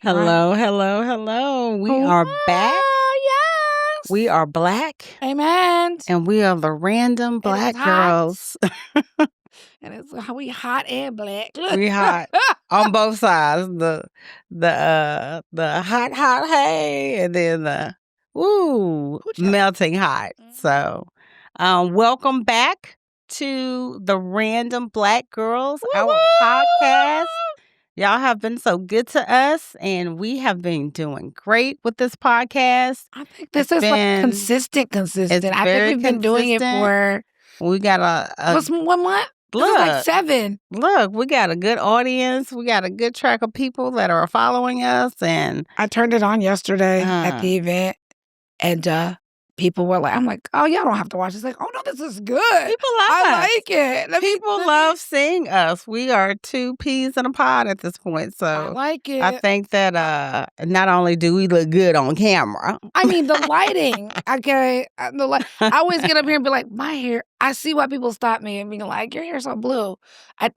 Hello, hello, hello. We Oh, are back. Yes. We are black. Amen. And we are the random black girls. And it's how we hot and black. We hot on both sides. The hot hey, and then the melting hot. So, welcome back to the Random Black Girls, our podcast. Y'all have been so good to us, and we have been doing great with this podcast. I think this is like consistent. I think we've been doing it for... We got what's 1 month? This is like 7. Look, we got a good audience. We got a good track of people that are following us. And I turned it on yesterday at the event, and people were like, I'm like, oh, y'all don't have to watch. It's like, oh, no, this is good. People love us. I like it. People love seeing us. We are 2 peas in a pod at this point. So I like it. I think that not only do we look good on camera. I mean, the lighting. Okay. I always get up here and be like, my hair. I see why people stop me and be like, your hair's so blue.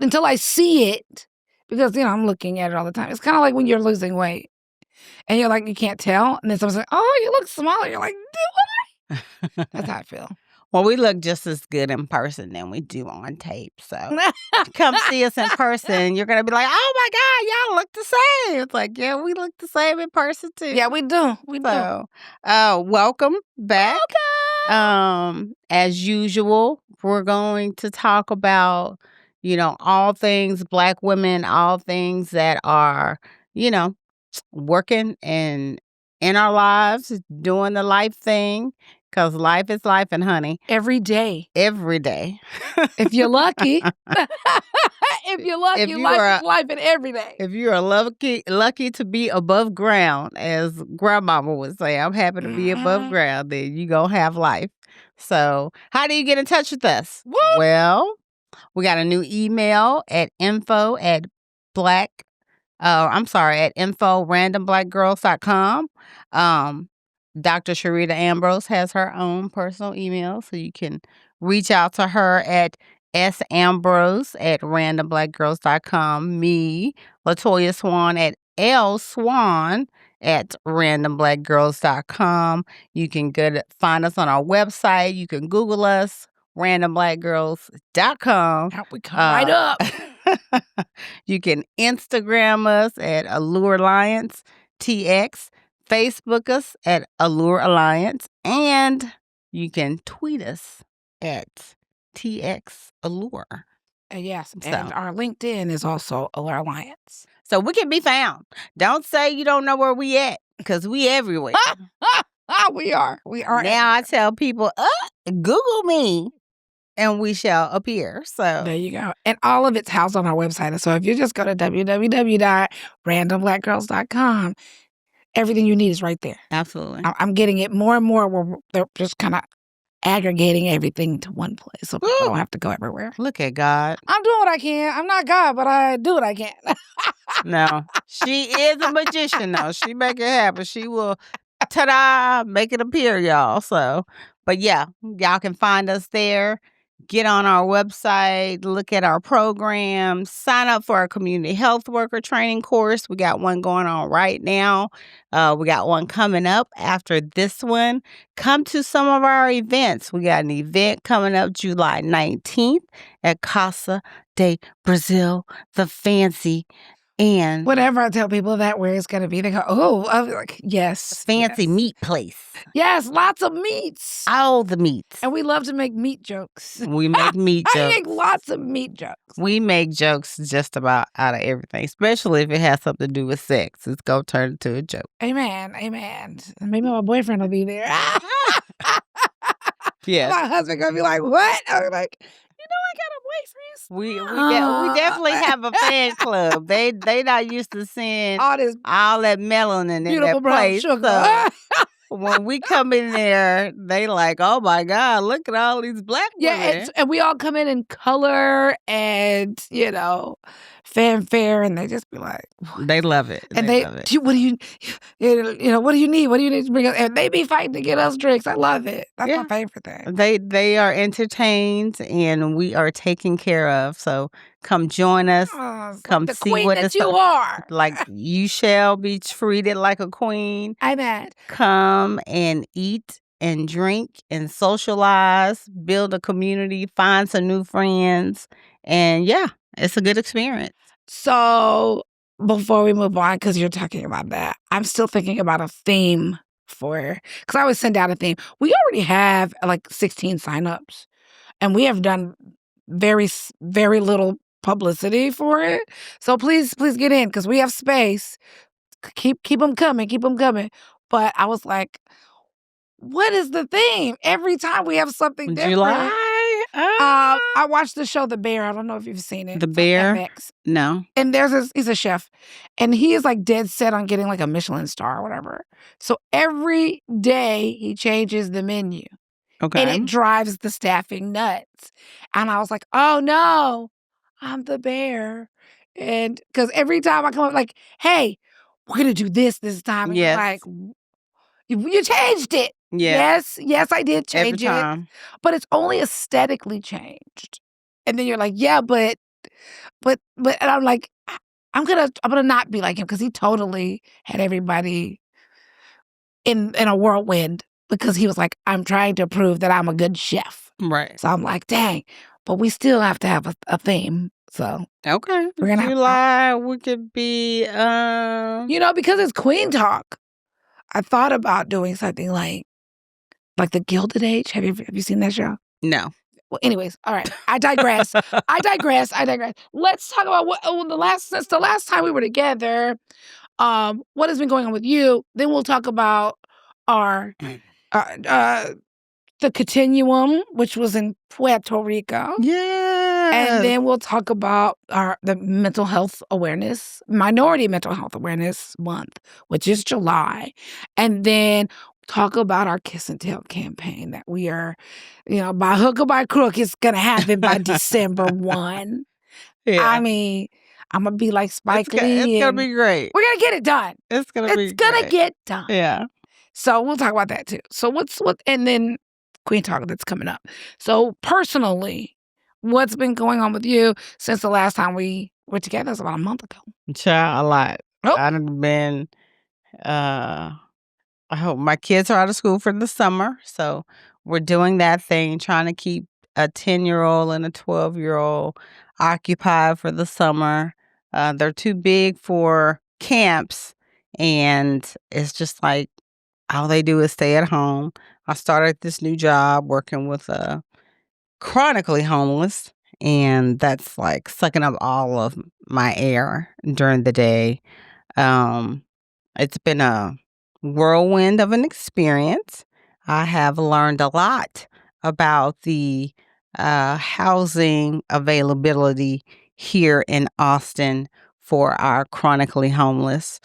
Until I see it. Because, I'm looking at it all the time. It's kind of like when you're losing weight. And you're like, you can't tell. And then someone's like, oh, you look smaller. You're like, that's how I feel. Well, we look just as good in person than we do on tape. So come see us in person. You're going to be like, oh, my God, y'all look the same. It's like, yeah, we look the same in person, too. Yeah, we do. We do. Welcome back. As usual, we're going to talk about, all things Black women, all things that are, working and in our lives, doing the life thing, because life is life, and honey. Every day. Every day. If you're lucky. If you're lucky, life is life and every day. If you are lucky to be above ground, as grandmama would say, I'm happy to be above ground, then you going to have life. So how do you get in touch with us? Woo! Well, we got a new email at info@randomblackgirls.com. Dr. Sharita Ambrose has her own personal email, so you can reach out to her at sambrose@randomblackgirls.com. Me, LaToya Swan, at lswan@randomblackgirls.com. You can find us on our website. You can Google us, randomblackgirls.com. We come right up. You can Instagram us at Allure Alliance TX, Facebook us at Allure Alliance, and you can tweet us at TX Allure. Yes, and our LinkedIn is also Allure Alliance. So we can be found. Don't say you don't know where we at, because we everywhere. We are. We are. Now I tell people, Google me, and we shall appear. So there you go. And all of it's housed on our website. So if you just go to www.randomblackgirls.com, everything you need is right there. Absolutely. I'm getting it more and more where they're just kind of aggregating everything to one place, so people don't have to go everywhere. Look at God. I'm doing what I can. I'm not God, but I do what I can. No, she is a magician, though. She make it happen. She will, ta-da, make it appear, y'all. So, but yeah, y'all can find us there. Get on our website, look at our programs, sign up for our community health worker training course. We got one going on right now. We got one coming up after this one. Come to some of our events. We got an event coming up July 19th at Casa de Brazil, the fancy. And whenever I tell people that where it's going to be, they go, oh, I'm like, yes. Fancy meat place. Yes, lots of meats. All the meats. And we love to make meat jokes. We make meat jokes. I make lots of meat jokes. We make jokes just about out of everything, especially if it has something to do with sex. It's going to turn into a joke. Amen. Maybe my boyfriend will be there. Yeah. My husband going to be like, what? I'm like, I got a boyfriend. We definitely have a fan club. They not used to seeing all that melanin in that place. So when we come in there, they like, oh my God, look at all these Black women. Yeah, and we all come in color and fanfare, and they just be like, what? They love it. And they love it. What do you need? What do you need to bring us? And they be fighting to get us drinks. I love it. That's my favorite thing. They are entertained, and we are taken care of. So Come join us. Oh, Come the see queen what that it's you are. like. You shall be treated like a queen. I'm at. Come and eat and drink and socialize, build a community, find some new friends. And yeah, it's a good experience. So before we move on, because you're talking about that, I'm still thinking about a theme because I always send out a theme. We already have like 16 signups, and we have done very little publicity for it. So please get in because we have space. Keep them coming, But I was like, what is the theme? Every time we have something different. July? I watched the show The Bear. I don't know if you've seen it. The It's on Bear? FX. No. And he's a chef, and he is like dead set on getting like a Michelin star or whatever. So every day he changes the menu. Okay. And it drives the staffing nuts. And I was like, oh no, I'm the bear. And because every time I come up, like, hey, we're going to do this time. And you're like, you changed it. Yeah. Yes, I did change Every it. time. But it's only aesthetically changed. And then you're like, yeah, but and I'm like, I'm gonna not be like him because he totally had everybody in a whirlwind because he was like, I'm trying to prove that I'm a good chef. Right. So I'm like, dang, but we still have to have a theme. So okay, we're gonna July. We could be because it's Queen Talk. I thought about doing something like the Gilded Age. Have you seen that show? No. Well, anyways, all right. I digress. Let's talk about since the last time we were together. What has been going on with you? Then we'll talk about our the Continuum, which was in Puerto Rico. Yeah. And then we'll talk about the Minority Mental Health Awareness Month, which is July. And then talk about our Kiss and Tell campaign that we are, by hook or by crook, it's going to happen by December 1. Yeah. I mean, I'm going to be like Spike Lee. It's going to be great. We're going to get it done. It's going to get done. Yeah. So we'll talk about that too. So and then Queen Talk that's coming up. So personally, what's been going on with you since the last time we were together? It was about a month ago. Child, a lot. Oh. I've been, I hope my kids are out of school for the summer. So we're doing that thing, trying to keep a 10-year-old and a 12-year-old occupied for the summer. They're too big for camps. And it's just like all they do is stay at home. I started this new job working with chronically homeless. And that's like sucking up all of my air during the day. It's been a whirlwind of an experience. I have learned a lot about the housing availability here in Austin for our chronically homeless.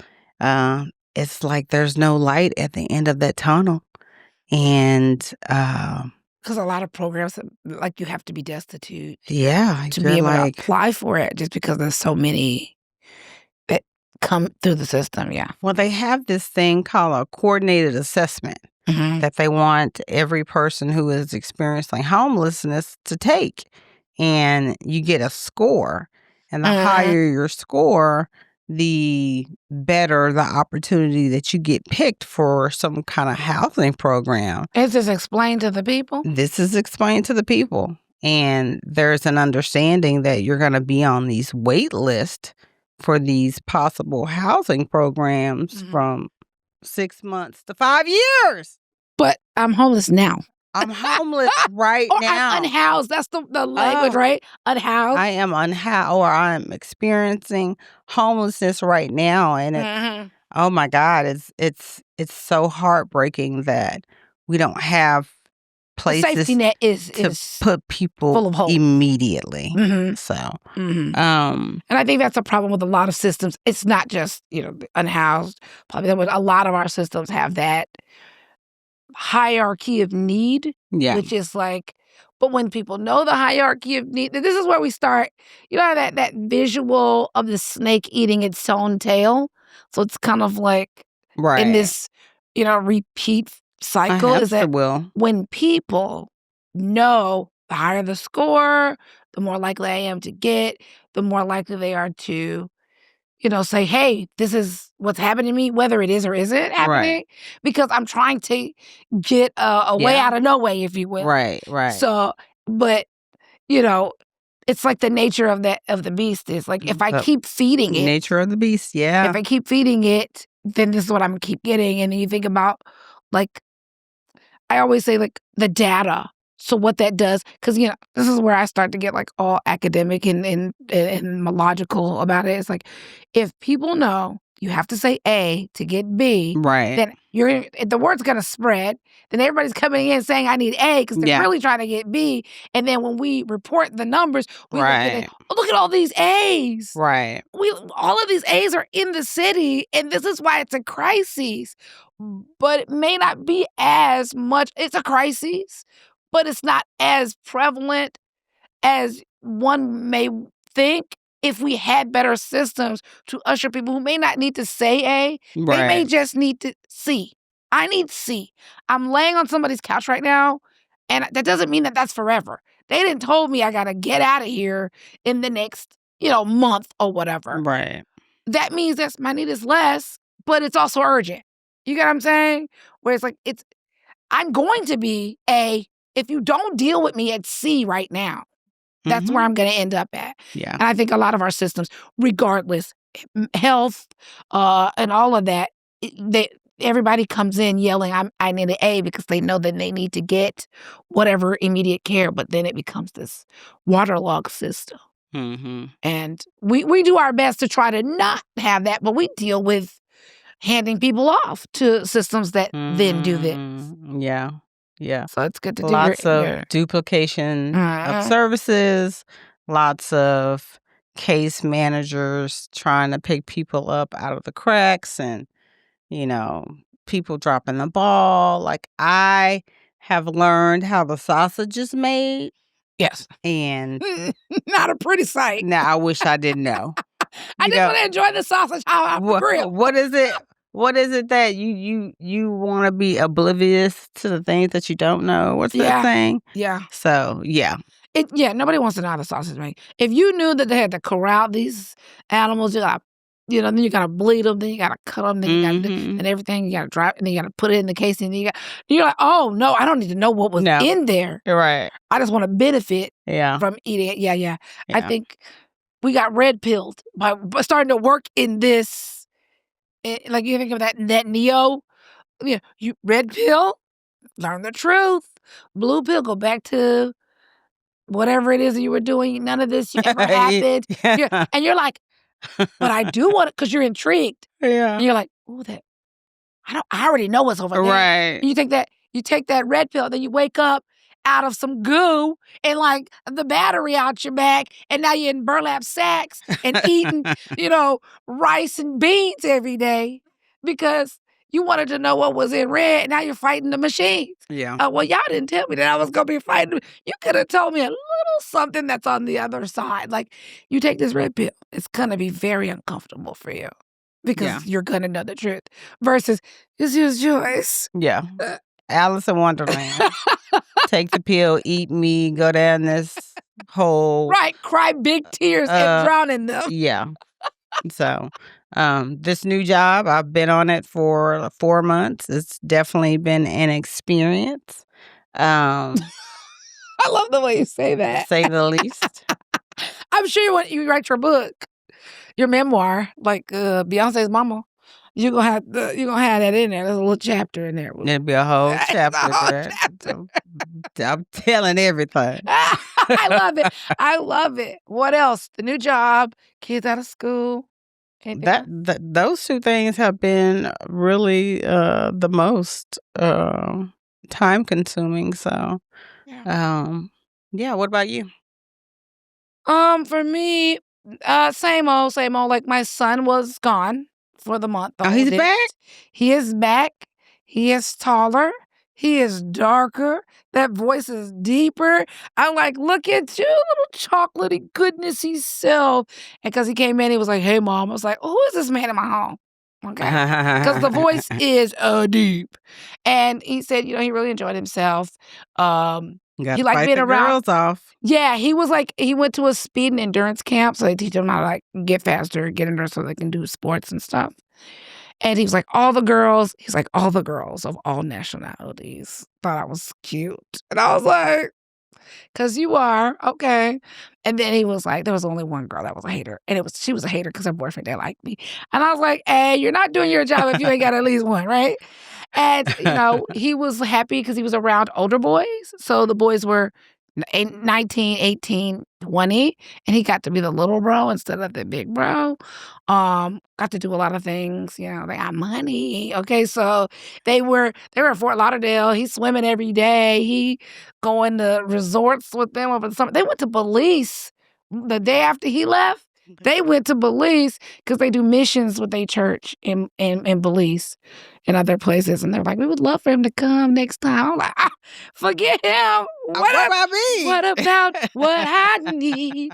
It's like there's no light at the end of that tunnel. And because a lot of programs, like you have to be destitute. Yeah. To be able to apply for it just because there's so many that come through the system. Yeah. Well, they have this thing called a coordinated assessment that they want every person who is experiencing homelessness to take. And you get a score. And the higher your score, the better the opportunity that you get picked for some kind of housing program. Is this explained to the people? This is explained to the people. And there's an understanding that you're going to be on these wait lists for these possible housing programs from 6 months to 5 years. But I'm homeless now. I'm homeless right now. I'm unhoused. That's the language, right? Unhoused. I am unhoused, or I'm experiencing homelessness right now, and oh my God, it's so heartbreaking that we don't have places. The safety net is put people full of holes immediately. So, and I think that's a problem with a lot of systems. It's not just unhoused. Probably a lot of our systems have that hierarchy of need, which is like, but when people know the hierarchy of need, this is where we start, that visual of the snake eating its own tail. So it's kind of like in this, repeat cycle is that when people know the higher the score, the more likely I am to get, the more likely they are to, say, hey, this is what's happening to me, whether it is or isn't happening, because I'm trying to get a way out of no way, if you will. Right. So, but, it's like the nature of the beast is like, if I keep feeding it. Nature of the beast, yeah. If I keep feeding it, then this is what I'm going to keep getting. And you think about, like, I always say, like, the data. So what that does, because, this is where I start to get, like, all academic and logical about it. It's like, if people know you have to say A to get B, then the word's going to spread. Then everybody's coming in saying, I need A, because they're really trying to get B. And then when we report the numbers, we look at it, look at all these A's. Right. All of these A's are in the city, and this is why it's a crisis. But it may not be as much. It's a crisis, but it's not as prevalent as one may think. If we had better systems to usher people who may not need to say A, they may just need to C. I need C. I'm laying on somebody's couch right now, and that doesn't mean that that's forever. They didn't told me I got to get out of here in the next, month or whatever. Right. That means that my need is less, but it's also urgent. You get what I'm saying? Where it's like, I'm going to be A if you don't deal with me at C right now. That's where I'm going to end up at. Yeah. And I think a lot of our systems, regardless, health and all of that, everybody comes in yelling, I need an A, because they know that they need to get whatever immediate care. But then it becomes this waterlogged system. And we do our best to try to not have that, but we deal with handing people off to systems that then do this. Yeah. Yeah. So it's good to do lots of duplication of services, lots of case managers trying to pick people up out of the cracks, and, people dropping the ball. Like, I have learned how the sausage is made. Yes. And not a pretty sight. Now, I wish I didn't know. I just want to enjoy the sausage off the grill. What is it? What is it that you want to be oblivious to the things that you don't know? What's that saying? Yeah. So, yeah. Nobody wants to know how the sausage is made. If you knew that they had to corral these animals, then you got to bleed them, then you got to cut them, then you got to and everything, you got to dry, and then you got to put it in the case, and you're like, oh, no, I don't need to know what was in there. Right. I just want to benefit from eating it. Yeah. I think we got red pilled by starting to work in this. Like, you think of that Neo, you red pill, learn the truth. Blue pill, go back to whatever it is that you were doing. None of this ever happened. And you're like, but I do want it, because you're intrigued. Yeah. And you're like, oh, I already know what's over there. Right. And you take that red pill, then you wake up out of some goo and, like, the battery out your back, and now you're in burlap sacks and eating, rice and beans every day because you wanted to know what was in red. Now you're fighting the machines. Yeah. Well, y'all didn't tell me that I was going to be fighting. You could have told me a little something that's on the other side. Like, you take this red pill, it's going to be very uncomfortable for you because you're going to know the truth versus it's your choice. Yeah. Alice in Wonderland. Take the pill, eat me, go down this hole. Right. Cry big tears and drown in them. Yeah. So, this new job, I've been on it for 4 months. It's definitely been an experience. I love the way you say that. To say the least. I'm sure when you write your book, your memoir, like Beyonce's mama, you're gonna have that in there. There's a little chapter in there. There'll be a whole chapter there. I'm telling everything. I love it. What else? The new job, kids out of school. Those two things have been really the most time consuming. So, what about you? For me, same old. Like, my son was gone for the month. He's back? He is back. He is taller. He is darker. That voice is deeper. I'm like, look at you, little chocolatey goodnessy self. And because he came in, he was like, hey, Mom. I was like, who is this man in my home? Okay. Because the voice is deep. And he said, he really enjoyed himself. Got He to liked fight being the around. girls off. Yeah, he went to a speed and endurance camp, so they teach them how to like get faster, get endurance so they can do sports and stuff. And he was like, all the girls of all nationalities thought I was cute. And I was like, because you are, okay. And then he was like, there was only one girl that was a hater. And she was a hater because her boyfriend didn't like me. And I was like, hey, you're not doing your job if you ain't got at least one, right? And, he was happy because he was around older boys. So the boys were 19, 18, 20, and he got to be the little bro instead of the big bro. Got to do a lot of things, they got money. Okay, so they were in Fort Lauderdale. He's swimming every day. He going to resorts with them over the summer. They went to Belize the day after he left. They went to Belize because they do missions with a church in Belize and other places. And they're like, we would love for him to come next time. I'm like, forget him. What about me? What about what I need?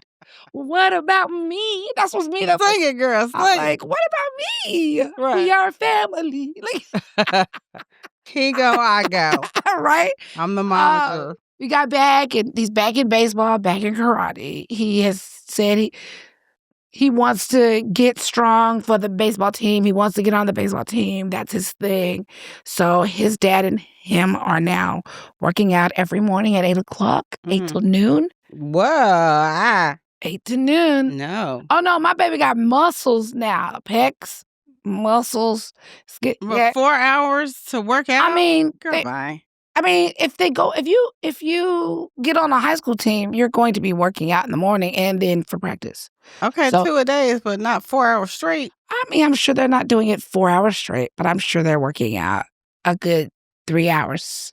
What about me? That's what's me. That's Sing it, girl. Sing I'm it. like, what about me? Right. We are family. Like, He go, I go. right? I'm the monitor. We got back, and he's back in baseball, back in karate. He has said he wants to get strong for the baseball team. He wants to get on the baseball team. That's his thing. So his dad and him are now working out every morning at 8 o'clock, 8 till noon. Whoa. 8 to noon. No. Oh, no, my baby got muscles now. Pecs, muscles. 4 hours to work out? I mean, goodbye. If you get on a high school team, you're going to be working out in the morning and then for practice. Okay, so, 2 a day, but not 4 hours straight. I mean, I'm sure they're not doing it 4 hours straight, but I'm sure they're working out a good 3 hours.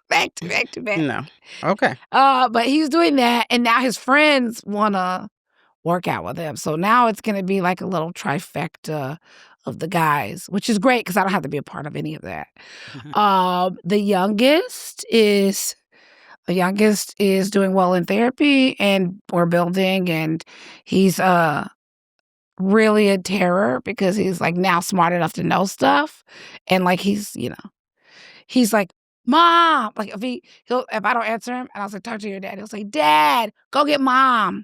back to back. No. Okay. But he's doing that, and now his friends want to work out with him. So now it's going to be like a little trifecta of the guys, which is great because I don't have to be a part of any of that. The youngest is doing well in therapy, and we're building, and he's really a terror because he's like now smart enough to know stuff, and like he's like, Mom, like if I don't answer him and I'll say, talk to your dad, he'll say, Dad, go get Mom.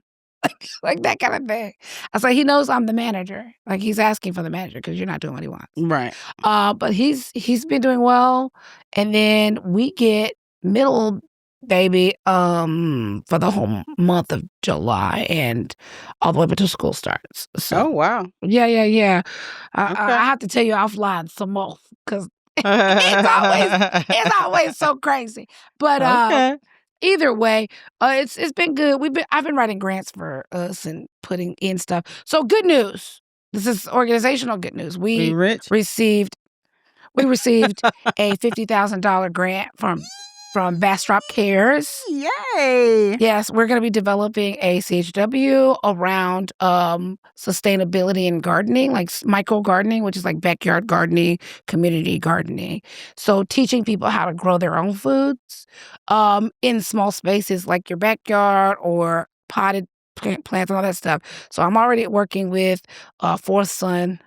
Like that kind of thing. I was like, he knows I'm the manager. Like he's asking for the manager because you're not doing what he wants. Right. But he's been doing well. And then we get middle baby for the whole month of July and all the way up until school starts. So, oh, wow. Yeah. Okay. I have to tell you offline some more because it's always so crazy. But okay. Either way, it's been good. I've been writing grants for us and putting in stuff. So good news. This is organizational good news. We received a $50,000 grant from Bastrop Cares. Yay! Yes, we're going to be developing a CHW around sustainability and gardening, like micro gardening, which is like backyard gardening, community gardening. So teaching people how to grow their own foods in small spaces like your backyard or potted plants and all that stuff. So I'm already working with Fourth Son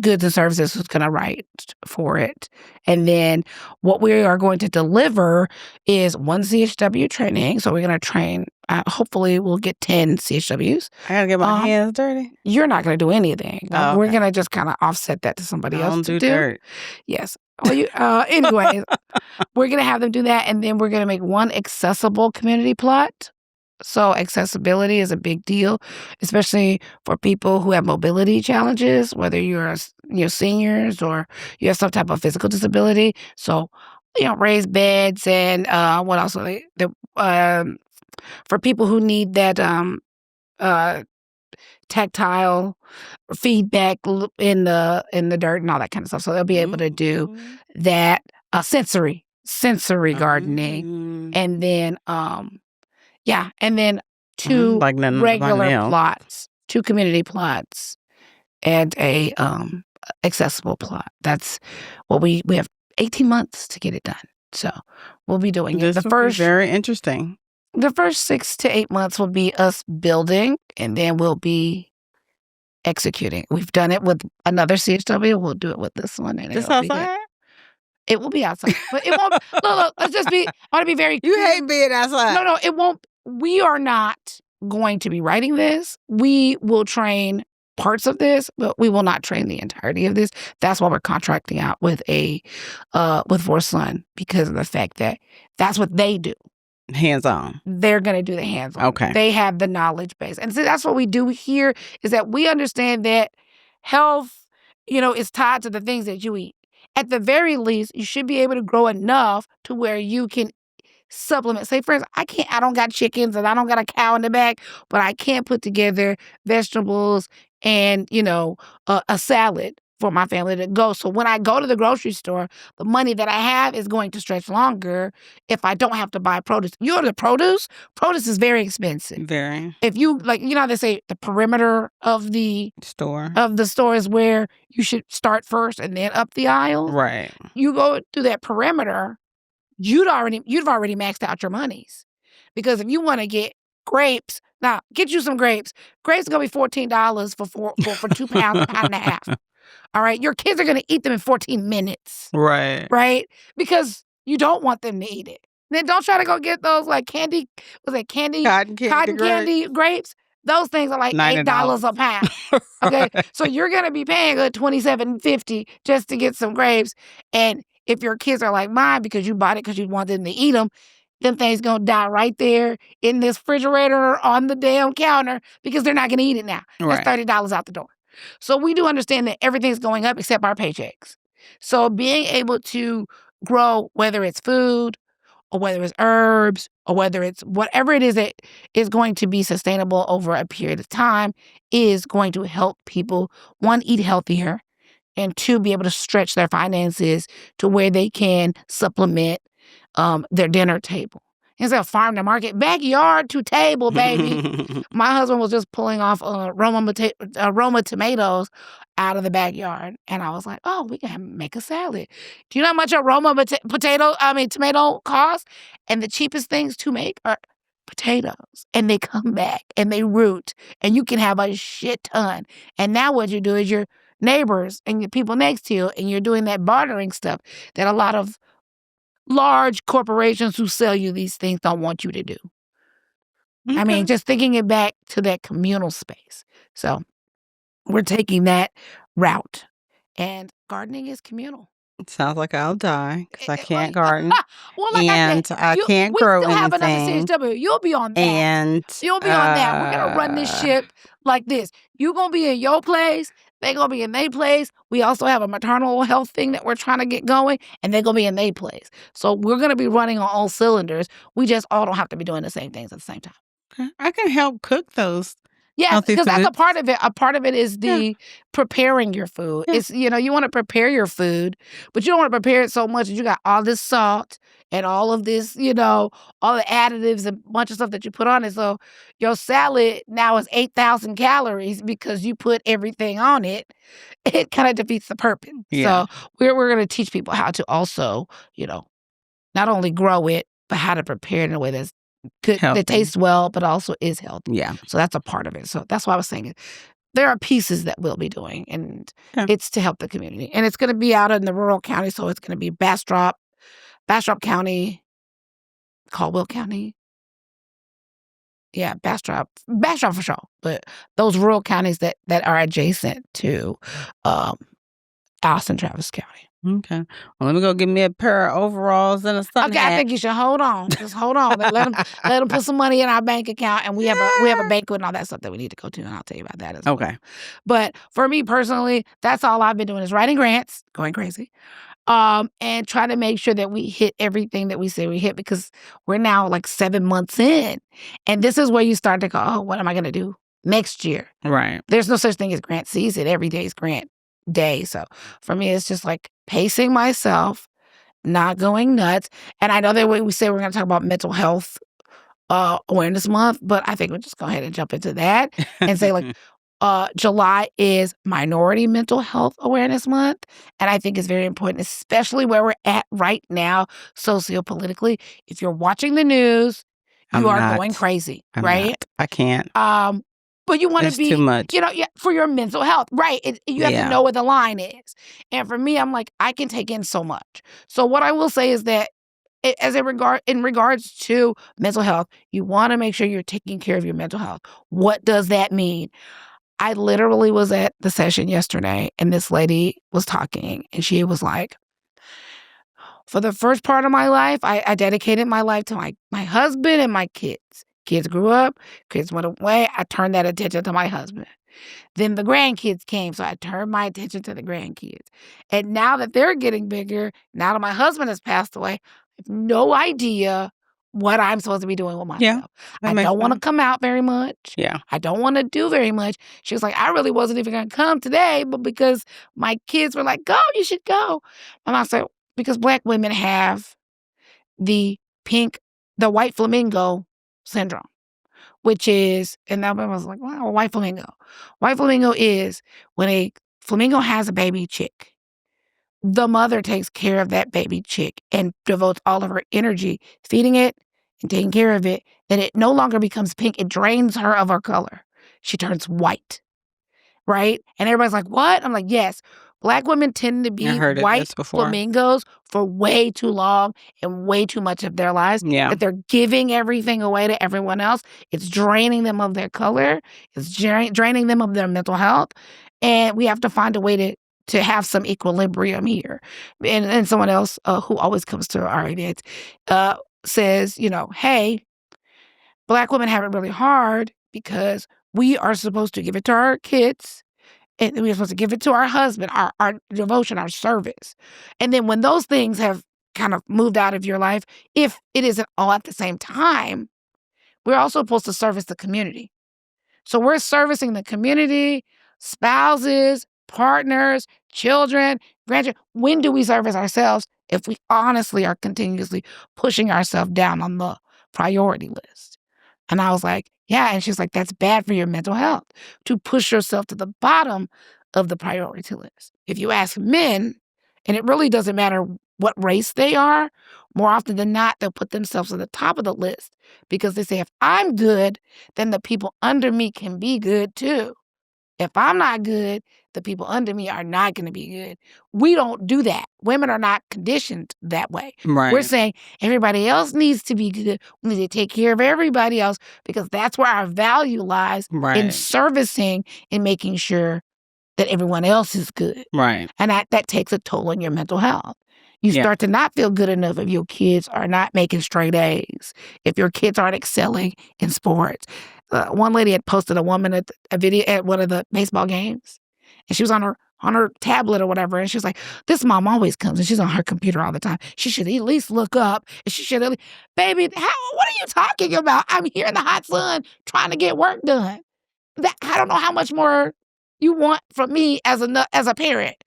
Goods and Services who's going to write for it. And then what we are going to deliver is 1 CHW training. So we're going to train, hopefully we'll get 10 CHWs. I got to get my hands dirty? You're not going to do anything. Oh, okay. We're going to just kind of offset that to somebody else to do. Dirt. Yes. Well, anyway, we're going to have them do that. And then we're going to make 1 accessible community plot. So accessibility is a big deal, especially for people who have mobility challenges, whether you're seniors or you have some type of physical disability. So, raised beds and what else are they? For people who need that tactile feedback in the dirt and all that kind of stuff. So they'll be able to do that sensory gardening, and then and then 2 like regular plots, 2 community plots, and a accessible plot. That's what we have 18 months to get it done. So we'll be doing it. This will be very interesting. The first 6 to 8 months will be us building, and then we'll be executing. We've done it with another CHW. We'll do it with this one. And this outside? It will be outside, but it won't. Look, let's just be. I want to be very. You hate being outside. No, it won't. We are not going to be writing this. We will train parts of this, but we will not train the entirety of this. That's why we're contracting out with with Force Sun, because of the fact that that's what they do. Hands-on. They're going to do the hands-on. Okay. They have the knowledge base. And so that's what we do here, is that we understand that health, is tied to the things that you eat. At the very least, you should be able to grow enough to where you can supplement. Say, for instance, I don't got chickens and I don't got a cow in the back, but I can put together vegetables and, a salad for my family to go. So when I go to the grocery store, the money that I have is going to stretch longer if I don't have to buy produce. You know, the produce is very expensive. Very. If you, how they say the perimeter of the store is where you should start first and then up the aisle. Right. You go through that perimeter, you've already maxed out your monies. Because if you want to get grapes, now get you some grapes. Grapes are going to be $14 for 2 pounds, a pound and a half. All right. Your kids are going to eat them in 14 minutes. Right. Right? Because you don't want them to eat it. Then don't try to go get those cotton candy grapes. Those things are like $8 a pound. Okay. So you're going to be paying $27.50 just to get some grapes. And if your kids are like mine, because you bought it because you want them to eat them things going to die right there in this refrigerator or on the damn counter because they're not going to eat it now. Right. That's $30 out the door. So we do understand that everything's going up except our paychecks. So being able to grow, whether it's food or whether it's herbs or whether it's whatever it is that is going to be sustainable over a period of time, is going to help people, one, eat healthier, and two, be able to stretch their finances to where they can supplement their dinner table. Instead of farm to market, backyard to table, baby. My husband was just pulling off Roma tomatoes out of the backyard. And I was like, oh, we can make a salad. Do you know how much a Roma tomato costs? And the cheapest things to make are potatoes. And they come back and they root. And you can have a shit ton. And now what you do is your neighbors and your people next to you, and you're doing that bartering stuff that a lot of large corporations who sell you these things don't want you to do. Okay. I mean, just thinking it back to that communal space. So we're taking that route. And gardening is communal. It sounds like I'll die because I can't garden. Well, I can't grow anything. We still have enough CHW. You'll be on that. And you'll be on that. We're going to run this ship like this. You're going to be in your place. They're going to be in their place. We also have a maternal health thing that we're trying to get going, and they're going to be in their place. So we're going to be running on all cylinders. We just all don't have to be doing the same things at the same time. Okay. I can help cook those. Yeah, because that's a part of it. A part of it is the preparing your food. Yeah. It's, you want to prepare your food, but you don't want to prepare it so much that you got all this salt and all of this, all the additives and a bunch of stuff that you put on it. So your salad now is 8,000 calories because you put everything on it. It kind of defeats the purpose. Yeah. So we're going to teach people how to also, not only grow it, but how to prepare it in a way that's good, that tastes well, but also is healthy. Yeah. So that's a part of it. So that's why I was saying it. There are pieces that we'll be doing, and it's to help the community. And it's going to be out in the rural county, so it's going to be Bastrop County, Caldwell County. Yeah, Bastrop for sure. But those rural counties that are adjacent to Austin, Travis County. Okay. Well, let me go get me a pair of overalls and a sun hat. I think you should hold on. Just hold on. let them put some money in our bank account, and we have a banquet and all that stuff that we need to go to, and I'll tell you about that as well. Okay. But for me personally, that's all I've been doing is writing grants, going crazy, and trying to make sure that we hit everything that we say we hit, because we're now like 7 months in, and this is where you start to go, oh, what am I going to do next year? Right. There's no such thing as grant season. Every day is grant day. So for me, it's just like pacing myself, not going nuts. And I know that we say we're going to talk about mental health awareness month, but I think we'll just go ahead and jump into that and say like July is Minority Mental Health Awareness Month. And I think it's very important, especially where we're at right now, sociopolitically. If you're watching the news, you are going crazy, right? I can't. but you want to It's be, too much. for your mental health. Right. You have to Yeah. know where the line is. And for me, I'm like, I can take in so much. So what I will say is that in regards to mental health, you want to make sure you're taking care of your mental health. What does that mean? I literally was at the session yesterday and this lady was talking and she was like, for the first part of my life, I dedicated my life to my husband and my kids. Kids grew up, kids went away. I turned that attention to my husband. Then the grandkids came, so I turned my attention to the grandkids. And now that they're getting bigger, now that my husband has passed away, I have no idea what I'm supposed to be doing with myself. I don't want to come out very much. Yeah. I don't want to do very much. She was like, I really wasn't even going to come today, but because my kids were like, go, you should go. And I said, because Black women have the white flamingo syndrome, which is, and that was like, wow, white flamingo. White flamingo is when a flamingo has a baby chick, the mother takes care of that baby chick and devotes all of her energy feeding it and taking care of it. Then it no longer becomes pink. It drains her of her color. She turns white. Right? And everybody's like, what? I'm like, yes. Black women tend to be white flamingos for way too long and way too much of their lives. Yeah. That they're giving everything away to everyone else. It's draining them of their color. It's draining them of their mental health. And we have to find a way to have some equilibrium here. And someone else who always comes to our events says, hey, Black women have it really hard because we are supposed to give it to our kids, and we're supposed to give it to our husband, our devotion, our service. And then when those things have kind of moved out of your life, if it isn't all at the same time, we're also supposed to service the community. So we're servicing the community, spouses, partners, children, grandchildren. When do we service ourselves if we honestly are continuously pushing ourselves down on the priority list? And I was like, yeah. And she's like, that's bad for your mental health to push yourself to the bottom of the priority list. If you ask men, and it really doesn't matter what race they are, more often than not, they'll put themselves at the top of the list because they say, if I'm good, then the people under me can be good too. If I'm not good, the people under me are not going to be good. We don't do that. Women are not conditioned that way. Right. We're saying everybody else needs to be good. We need to take care of everybody else because that's where our value lies in servicing and making sure that everyone else is good. Right. And that takes a toll on your mental health. You start to not feel good enough if your kids are not making straight A's, if your kids aren't excelling in sports. One lady had posted a woman at a video at one of the baseball games, and she was on her tablet or whatever, and she was like, this mom always comes, and she's on her computer all the time. She should at least look up, and she should at least, baby, what are you talking about? I'm here in the hot sun trying to get work done. I don't know how much more you want from me as a parent.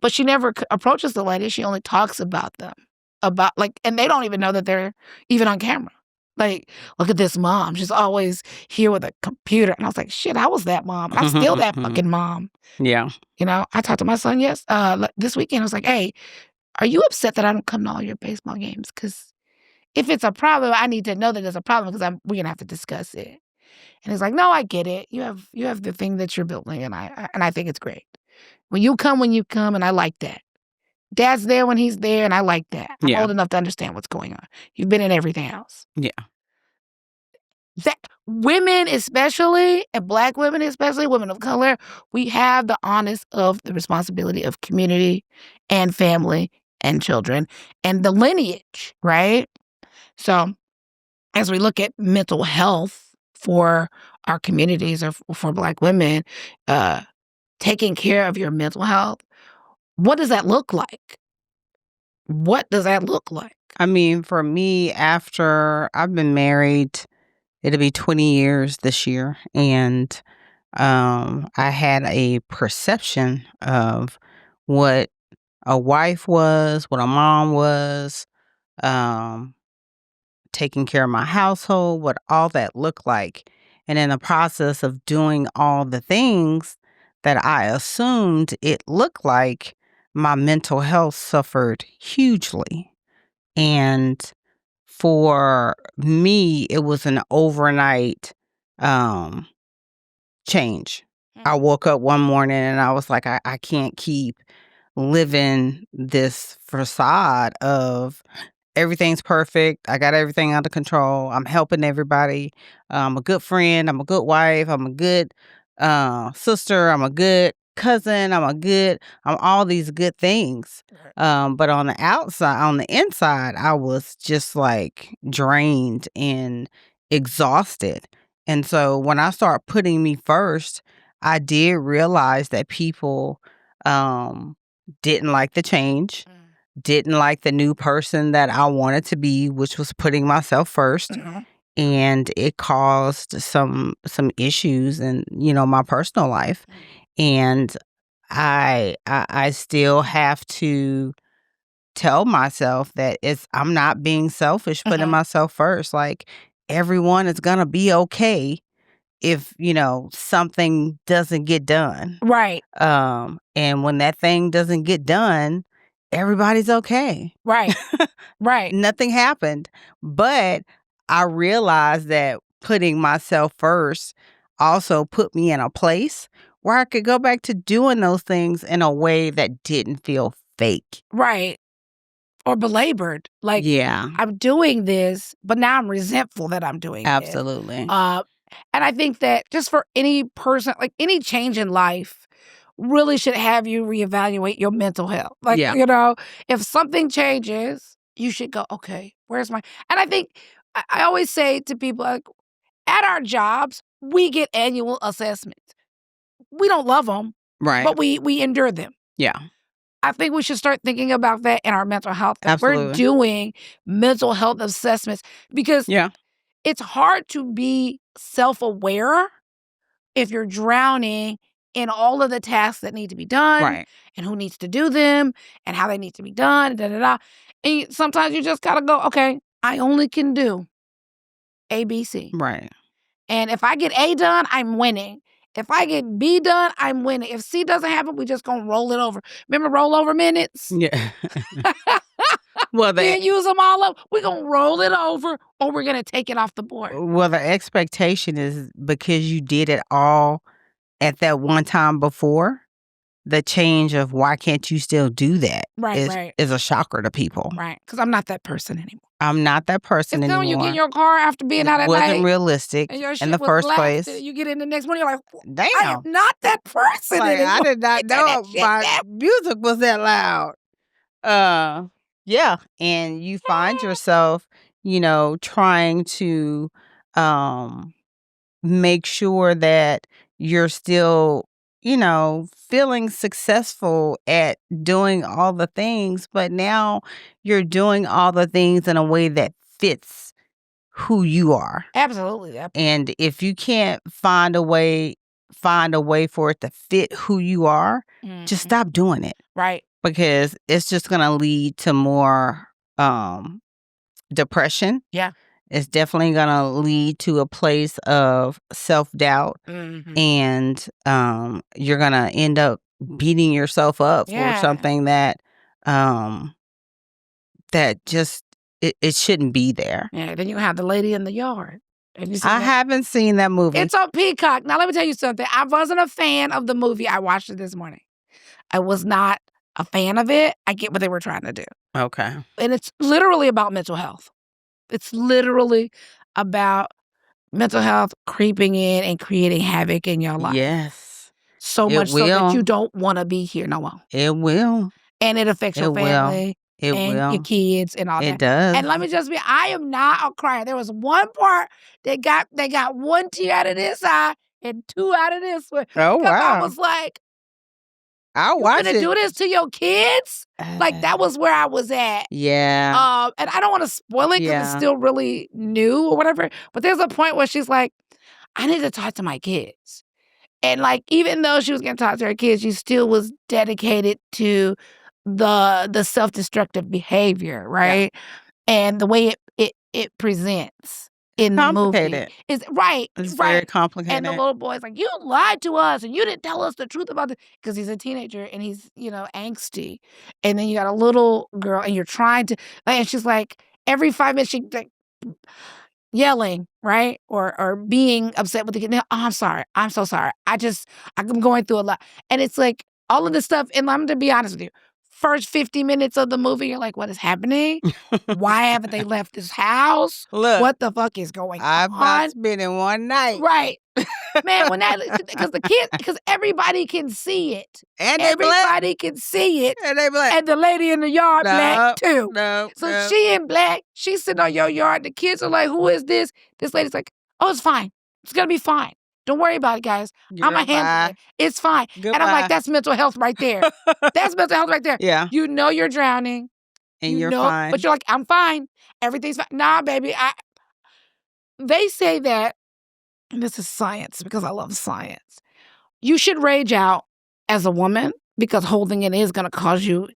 But she never approaches the lady. She only talks about them, and they don't even know that they're even on camera. Like, look at this mom. She's always here with a computer. And I was like, shit, I was that mom. I'm still that fucking mom. Yeah. I talked to my son this weekend. I was like, hey, are you upset that I don't come to all your baseball games? Because if it's a problem, I need to know that there's a problem because we're going to have to discuss it. And he's like, no, I get it. You have the thing that you're building, and I think it's great. When you come, and I like that. Dad's there when he's there, and I like that. I'm old enough to understand what's going on. You've been in everything else. Yeah. That women especially, and Black women especially, women of color, we have the onus of the responsibility of community and family and children and the lineage, right? So as we look at mental health for our communities or for Black women, taking care of your mental health, what does that look like? What does that look like? I mean, for me, after I've been married, it'll be 20 years this year. And I had a perception of what a wife was, what a mom was, taking care of my household, what all that looked like. And in the process of doing all the things that I assumed it looked like, my mental health suffered hugely. And for me, it was an overnight change. I woke up one morning and I was like, I can't keep living this facade of everything's perfect. I got everything under control. I'm helping everybody. I'm a good friend. I'm a good wife. I'm a good sister. I'm a good cousin. I'm all these good things. But on the outside, on the inside, I was just like drained and exhausted. And so when I started putting me first, I did realize that people didn't like the change, didn't like the new person that I wanted to be, which was putting myself first. And it caused some issues in, my personal life. And I still have to tell myself that I'm not being selfish, putting myself first. Like, everyone is gonna be okay if, something doesn't get done. Right. And when that thing doesn't get done, everybody's okay. Right. Right. Nothing happened. But I realized that putting myself first also put me in a place where I could go back to doing those things in a way that didn't feel fake. Right. Or belabored. Like, Yeah, I'm doing this, but now I'm resentful that I'm doing absolutely. it. And I think that just for any person, like any change in life really should have you reevaluate your mental health. Like, Yeah. If something changes, you should go, okay, where's my... And I think I always say to people, like, at our jobs, we get annual assessments. We don't love them, Right. but we endure them. Yeah. I think we should start thinking about that in our mental health. That Absolutely. we're doing mental health assessments because Yeah. it's hard to be self-aware if you're drowning in all of the tasks that need to be done, Right. and who needs to do them and how they need to be done, And sometimes you just gotta go, okay, I only can do A, B, C. Right. And if I get A done, I'm winning. If I get B done, I'm winning. If C doesn't happen, we just gonna roll it over. Remember rollover minutes? Yeah. Well, Can't use them all up. We're gonna roll it over, or we're gonna take it off the board. Well, the expectation is because you did it all at that one time before, the change of why can't you still do that is a shocker to people. Right, because I'm not that person anymore. I'm not that person It's anymore. when you get in your car after being out at night. It wasn't realistic And your in shit the was first left, place. and you get in the next morning, you're like, Damn. I am not that person Like, anymore. I did not know my music was that loud. Yeah. And you find yourself, trying to make sure that you're still, feeling successful at doing all the things, but now you're doing all the things in a way that fits who you are. Absolutely. And if you can't find a way for it to fit who you are, just stop doing it. Right. Because it's just going to lead to more depression. Yeah. It's definitely going to lead to a place of self-doubt. And you're going to end up beating yourself up for something that just it shouldn't be there. Yeah, then you have The Lady in the Yard. I haven't seen that movie. It's on Peacock. Now, let me tell you something. I wasn't a fan of the movie. I watched it this morning. I was not a fan of it. I get what they were trying to do. Okay. And it's literally about mental health. It's literally about mental health creeping in and creating havoc in your life. Yes. So much so that you don't want to be here no more. It will. And it affects your family. It and will. Your kids and all that. It does. And let me just be, I am not a crier. There was one part they got one tear out of this eye and two out of this one. Oh, wow. I was like, I'll watch it. You gonna do this to your kids? Like, that was where I was at. Yeah. And I don't want to spoil it because it's still really new or whatever. But there's a point where she's like, I need to talk to my kids. And like, even though she was going to talk to her kids, she still was dedicated to the self-destructive behavior, right? Yeah. And the way it presents in the movie is right. It's very complicated. And the little boy's like, you lied to us and you didn't tell us the truth about it, because he's a teenager and he's, angsty. And then you got a little girl and you're trying to, and she's like, every 5 minutes she like, yelling, right? Or being upset with the kid. No, I'm sorry. I'm so sorry. I'm going through a lot. And it's like all of this stuff. And I'm to be honest with you. First 50 minutes of the movie, you're like, what is happening? Why haven't they left this house? Look, what the fuck is going I've on? not been in one night. Right. Man, because everybody can see it. And they black. Everybody can see it. And they black. And the lady in the yard black too. No. She in black. She's sitting on your yard. The kids are like, who is this? This lady's like, oh, it's fine. It's going to be fine. Don't worry about it, guys. I'm going to handle it. It's fine. Goodbye. And I'm like, that's mental health right there. That's mental health right there. Yeah. You know you're drowning. And you're fine. But you're like, I'm fine. Everything's fine. Nah, baby. They say that, and this is science because I love science. You should rage out as a woman because holding it is going to cause you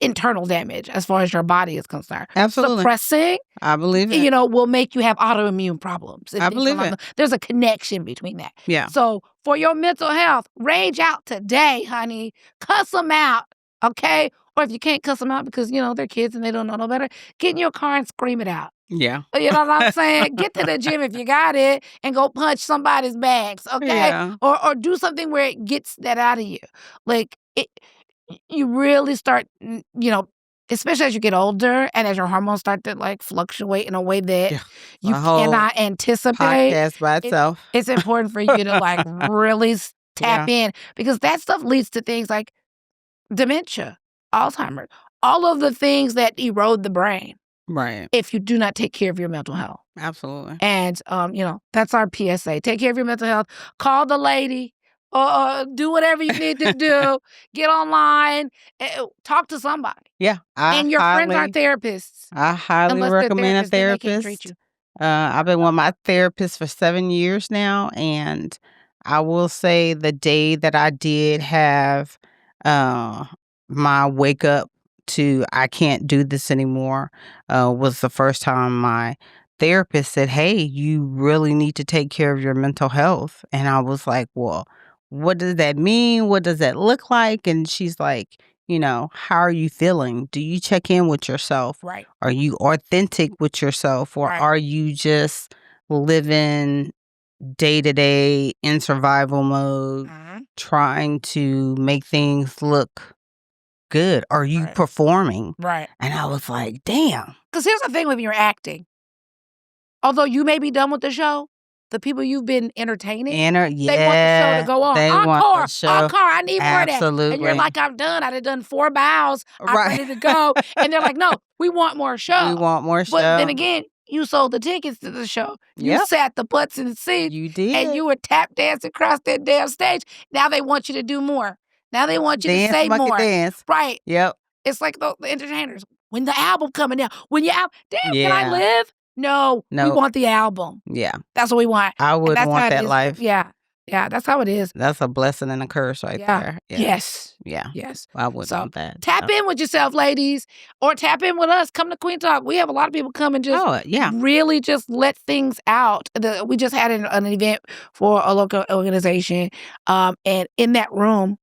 internal damage as far as your body is concerned. Absolutely. Suppressing, I believe it. Will make you have autoimmune problems. I believe it. There's a connection between that. Yeah. So for your mental health, rage out today, honey. Cuss them out, okay? Or if you can't cuss them out because, they're kids and they don't know no better, get in your car and scream it out. Yeah. You know what I'm saying? Get to the gym if you got it and go punch somebody's bags, okay? Yeah. Or do something where it gets that out of you. Like, you really start, especially as you get older and as your hormones start to, fluctuate in a way that you cannot anticipate. Podcast by itself. It's important for you to, really tap in because that stuff leads to things like dementia, Alzheimer's, all of the things that erode the brain. Right. If you do not take care of your mental health. Absolutely. And, that's our PSA. Take care of your mental health. Call the lady. Do whatever you need to do. Get online. Talk to somebody. Yeah. And your friends aren't therapists. I highly recommend a therapist. I've been with my therapist for 7 years now. And I will say the day that I did have my wake up to I can't do this anymore was the first time my therapist said, hey, you really need to take care of your mental health. And I was like, well, what does that mean? What does that look like? And she's like, how are you feeling? Do you check in with yourself? Right. Are you authentic with yourself? Or are you just living day to day in survival mode, trying to make things look good? Are you performing? Right. And I was like, damn. Because here's the thing with your acting. Although you may be done with the show, the people you've been entertaining, they want the show to go on. Encore, I need more of that. And you're like, I'm done. I done 4 bows. I'm ready to go. And they're like, no, we want more show. We want more show. But then again, you sold the tickets to the show. You sat the butts in the seats. You did. And you were tap dancing across that damn stage. Now they want you to do more. Now they want you to say more. Dance. Right. Yep. It's like the entertainers. When the album coming out. When you out. Damn, can I live? No. We want the album. Yeah. That's what we want. I would want that life. Yeah. Yeah, that's how it is. That's a blessing and a curse there. Yeah. Yes. Yeah. Yes. I would want that. Tap in with yourself, ladies, or tap in with us. Come to Queen Talk. We have a lot of people come and just really just let things out. We just had an event for a local organization, and in that room,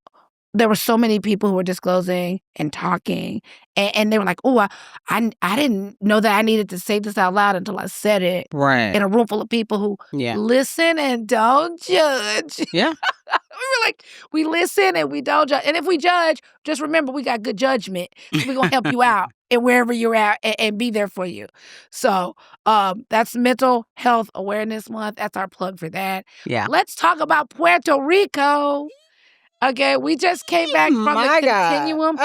there were so many people who were disclosing and talking, and they were like, oh, I didn't know that I needed to say this out loud until I said it. Right. In a room full of people who listen and don't judge. Yeah. We were like, we listen and we don't judge. And if we judge, just remember we got good judgment. So we're going to help you out and wherever you're at and be there for you. So that's Mental Health Awareness Month. That's our plug for that. Yeah. Let's talk about Puerto Rico. Okay, we just came back from the Continuum.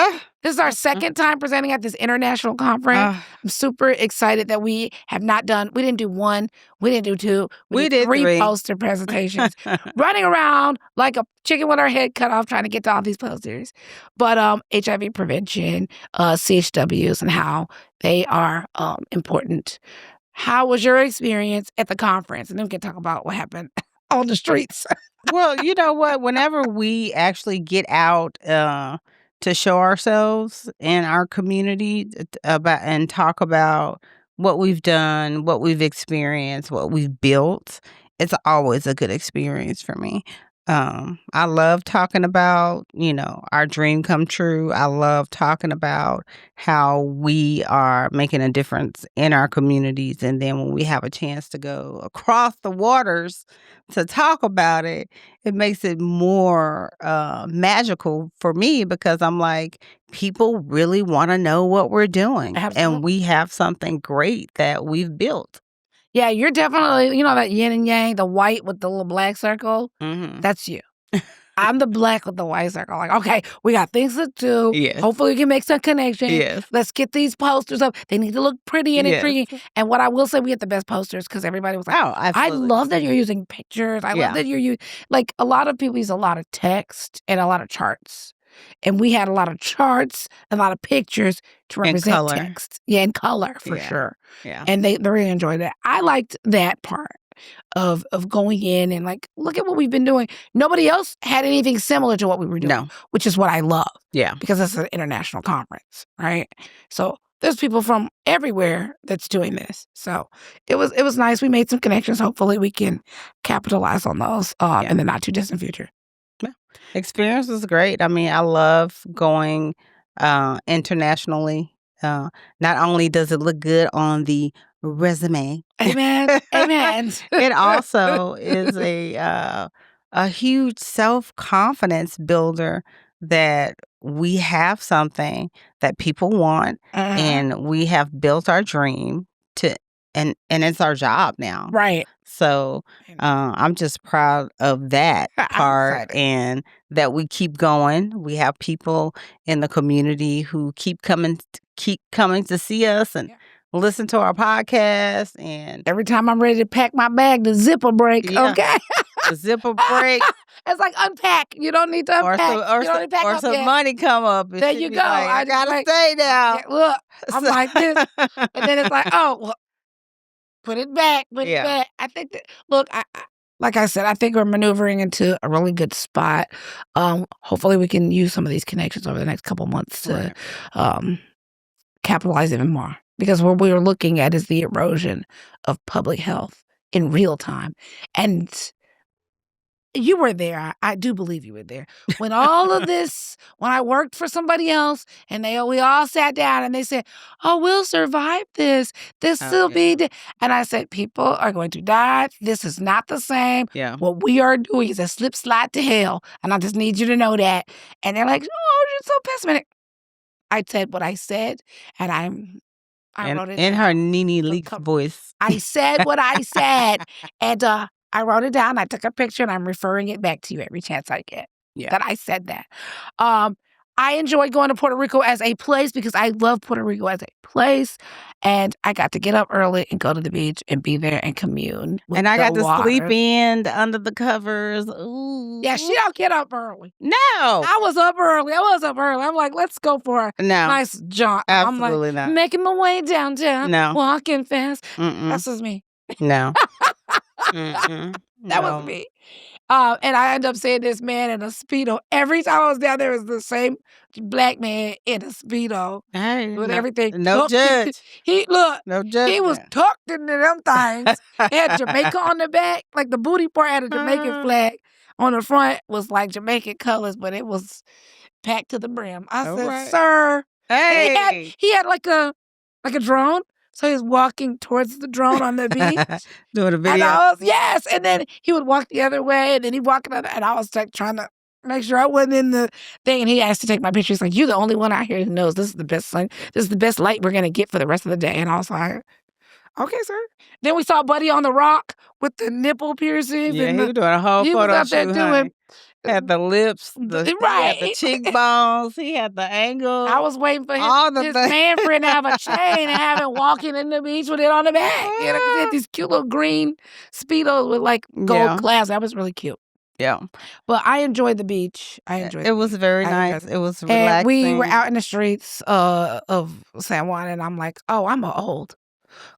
This is our second time presenting at this international conference. I'm super excited that we didn't do 1, we didn't do 2, we did 3 poster presentations. Running around like a chicken with our head cut off trying to get to all these posters. But HIV prevention, CHWs, and how they are important. How was your experience at the conference? And then we can talk about what happened on the streets. Well, you know what? Whenever we actually get out to show ourselves in our community and talk about what we've done, what we've experienced, what we've built, it's always a good experience for me. I love talking about, our dream come true. I love talking about how we are making a difference in our communities. And then when we have a chance to go across the waters to talk about it, it makes it more magical for me because I'm like, people really want to know what we're doing. Absolutely. And we have something great that we've built. Yeah, you're definitely, that yin and yang, the white with the little black circle. Mm-hmm. That's you. I'm the black with the white circle. Like, okay, we got things to do. Yes. Hopefully we can make some connection. Yes. Let's get these posters up. They need to look pretty and intriguing. And what I will say, we get the best posters because everybody was like, oh, I love that you're using pictures. I love that you're using, like, a lot of people use a lot of text and a lot of charts. And we had a lot of charts, a lot of pictures to represent text. Yeah, and color for sure. Yeah. And they really enjoyed that. I liked that part of going in and like, look at what we've been doing. Nobody else had anything similar to what we were doing, which is what I love. Yeah. Because it's an international conference, right? So there's people from everywhere that's doing this. So it was nice. We made some connections. Hopefully we can capitalize on those in the not too distant future. Experience was great. I mean, I love going internationally. Not only does it look good on the resume, amen, amen. It also is a huge self-confidence builder that we have something that people want, and we have built our dream and it's our job now. Right. So I'm just proud of that part and that we keep going. We have people in the community who keep coming to see us and listen to our podcast. And every time I'm ready to pack my bag, the zipper break. Okay. The zipper break. It's like unpack. You don't need to unpack. Or some money come up. There you go. Like, I gotta stay now. Look, I'm like this. And then it's like, oh, well, put it back. Put it back. I think that, look, like I said, I think we're maneuvering into a really good spot. Hopefully we can use some of these connections over the next couple months to capitalize even more. Because what we're looking at is the erosion of public health in real time. And you were there. I do believe you were there. When all of this, when I worked for somebody else and we all sat down and they said, oh, we'll survive this. This will be. And I said, people are going to die. This is not the same. Yeah. What we are doing is a slip slide to hell. And I just need you to know that. And they're like, oh, you're so pessimistic. I said what I said, and I wrote it in down. her Nene Leakes voice. I said what I said, and I wrote it down. I took a picture, and I'm referring it back to you every chance I get. Yeah. That I said that. I enjoyed going to Puerto Rico as a place because I love Puerto Rico as a place. And I got to get up early and go to the beach and be there and commune with And I got to water. sleep in under the covers. Ooh. Yeah, she don't get up early. No. I was up early. I'm like, let's go for a nice jaunt. Absolutely I'm like, not. making my way downtown. No. Walking fast. Mm-mm. That's just me. No. That was me. And I ended up seeing this man in a Speedo. Every time I was down there, it was the same black man in a Speedo. With everything. No judge. No judge. He was tucked into them things. He had Jamaica on the back. Like the booty part had a Jamaican flag. On the front was like Jamaican colors, but it was packed to the brim. I said, sir. Hey. He had like a drone. So he was walking towards the drone on the beach. Doing a video. And and then he would walk the other way, and then he'd walk another, and I was like trying to make sure I wasn't in the thing, and he asked to take my picture. He's like, you're the only one out here who knows this is the best sun. This is the best light we're going to get for the rest of the day. And I was like, okay, sir. Then we saw Buddy on the rock with the nipple piercings. Yeah, he was doing a whole photo shoot, honey. Had the lips, he had the cheekbones, he had the angle. I was waiting for his man friend to have a chain and have him walking in the beach with it on the back. You know, 'cause he had these cute little green Speedos with like gold clasp. That was really cute. Yeah. But I enjoyed the beach. It was very nice. It was relaxing. And we were out in the streets of San Juan, and I'm like, oh, I'm old.